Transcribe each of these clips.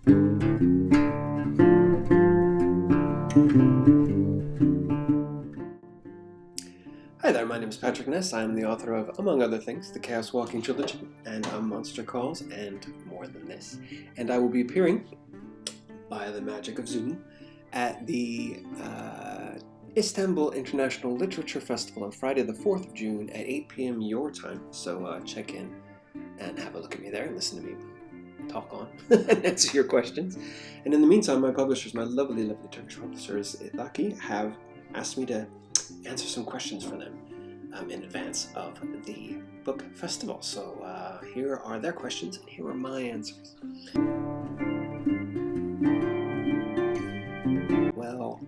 Hi there, my name is Patrick Ness. I am the author of, among other things, the Chaos Walking Trilogy and A Monster Calls and More Than This. And I will be appearing, by the magic of Zoom, at the Istanbul International Literature Festival on Friday the 4th of June at 8 p.m. your time. So check in and have a look at me there and listen to me talk on and answer your questions. And in the meantime, my publishers, my lovely Turkish publishers, İTEF, have asked me to answer some questions for them in advance of the book festival. So here are their questions and here are my answers. Well,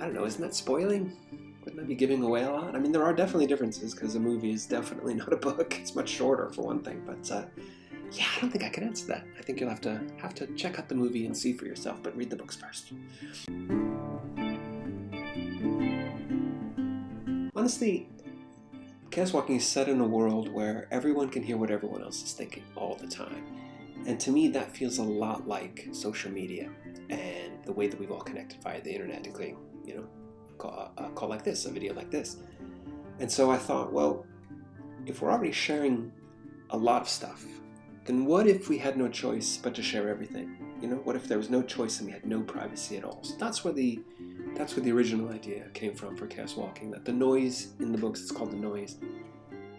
I don't know, isn't that spoiling? Wouldn't I be giving away a lot? I mean, there are definitely differences because a movie is definitely not a book. It's much shorter for one thing, but yeah, I don't think I can answer that. I think you'll have to check out the movie and see for yourself, but read the books first. Honestly, Chaos Walking is set in a world where everyone can hear what everyone else is thinking all the time. And to me, that feels a lot like social media and the way that we've all connected via the internet, including, a call like this, a video like this. And so I thought, well, if we're already sharing a lot of stuff, then what if we had no choice but to share everything? What if there was no choice and we had no privacy at all? So that's where the original idea came from for Chaos Walking, that the noise in the books, it's called the noise,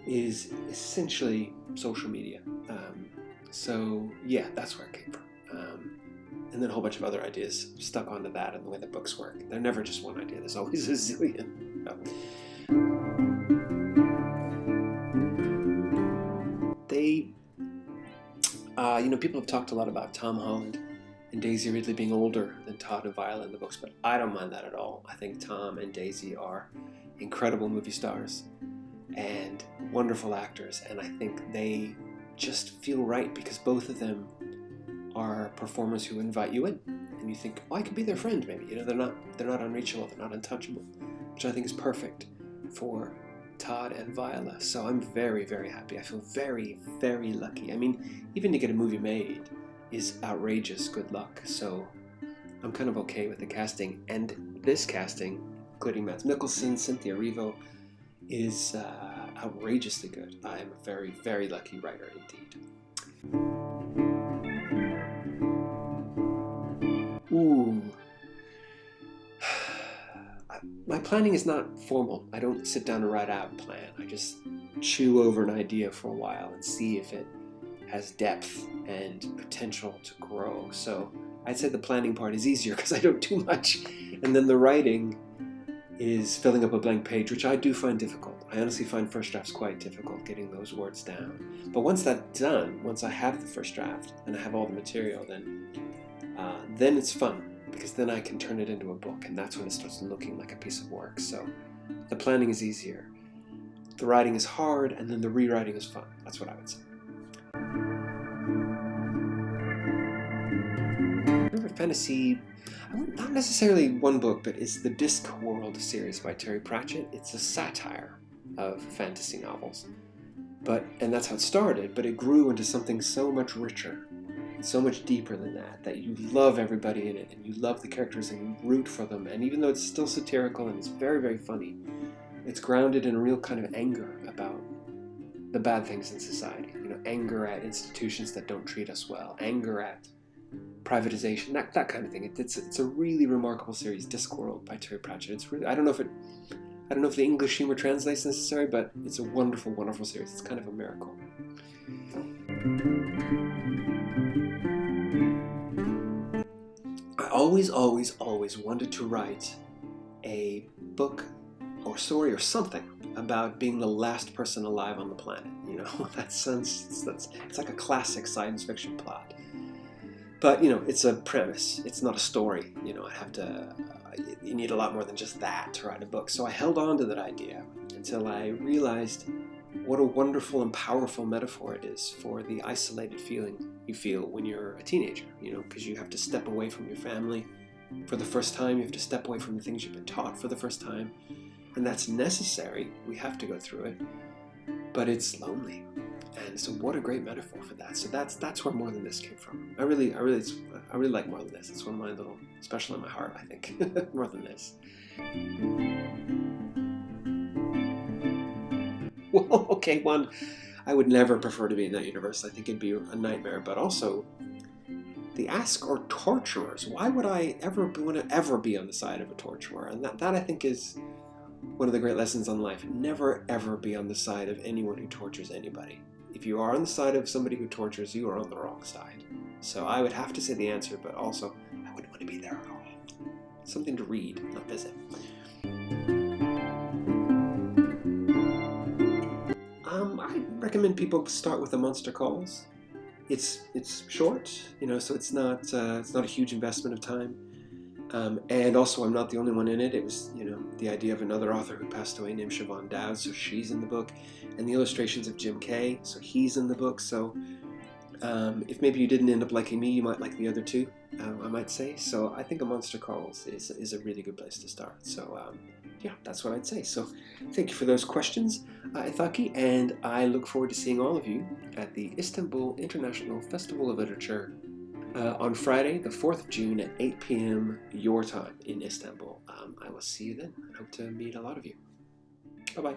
is essentially social media. So yeah, that's where it came from. And then a whole bunch of other ideas stuck onto that and the way the books work. They're never just one idea, there's always a zillion. People have talked a lot about Tom Holland and Daisy Ridley being older than Todd and Viola in the books, but I don't mind that at all. I think Tom and Daisy are incredible movie stars and wonderful actors, and I think they just feel right because both of them are performers who invite you in, and you think, oh, I could be their friend maybe. They're not unreachable, they're not untouchable, which I think is perfect for Todd and Viola. So I'm very, very happy. I feel very, very lucky. I mean, even to get a movie made is outrageous good luck. So I'm kind of okay with the casting. And this casting, including Mads Mikkelsen, Cynthia Erivo, is outrageously good. I am a very, very lucky writer indeed. Ooh. My planning is not formal. I don't sit down and write out a plan. I just chew over an idea for a while and see if it has depth and potential to grow. So I'd say the planning part is easier because I don't do much. And then the writing is filling up a blank page, which I do find difficult. I honestly find first drafts quite difficult, getting those words down. But once that's done, once I have the first draft and I have all the material, then it's fun. Because then I can turn it into a book, and that's when it starts looking like a piece of work. So the planning is easier. The writing is hard, and then the rewriting is fun. That's what I would say. Favorite fantasy, not necessarily one book, but it's the Discworld series by Terry Pratchett. It's a satire of fantasy novels. And that's how it started, but it grew into something so much richer, so much deeper than that you love everybody in it, and you love the characters, and you root for them. And even though it's still satirical and it's very, very funny, it's grounded in a real kind of anger about the bad things in society. Anger at institutions that don't treat us well, anger at privatization, that kind of thing. It's a really remarkable series, Discworld by Terry Pratchett. It's really, I don't know if the English humor translates necessarily, but it's a wonderful, wonderful series. It's kind of a miracle. I always wanted to write a book or story or something about being the last person alive on the planet. That sounds, it's like a classic science fiction plot. But, it's a premise. It's not a story. You need a lot more than just that to write a book. So I held on to that idea until I realized what a wonderful and powerful metaphor it is for the isolated feeling you feel when you're a teenager, because you have to step away from your family for the first time. You have to step away from the things you've been taught for the first time. And that's necessary. We have to go through it. But it's lonely. And so what a great metaphor for that. So that's where More Than This came from. I really like More Than This. It's one of my little special in my heart, I think. More Than This. Well, okay, one, I would never prefer to be in that universe. I think it'd be a nightmare. But also, the ask or torturers. Why would I ever be on the side of a torturer? And that I think is one of the great lessons on life. Never ever be on the side of anyone who tortures anybody. If you are on the side of somebody who tortures, you are on the wrong side. So I would have to say the answer, but also I wouldn't want to be there at all. Something to read, not visit. I recommend people start with The Monster Calls. It's short, so it's not a huge investment of time. And also, I'm not the only one in it. It was, the idea of another author who passed away named Siobhan Dowd, so she's in the book. And the illustrations of Jim Kay, so he's in the book. So if maybe you didn't end up liking me, you might like the other two, I might say. So I think A Monster Calls is a really good place to start. So yeah, that's what I'd say. So thank you for those questions, Ithaki, and I look forward to seeing all of you at the Istanbul International Festival of Literature on Friday, the 4th of June at 8 p.m. your time in Istanbul. I will see you then. I hope to meet a lot of you. Bye-bye.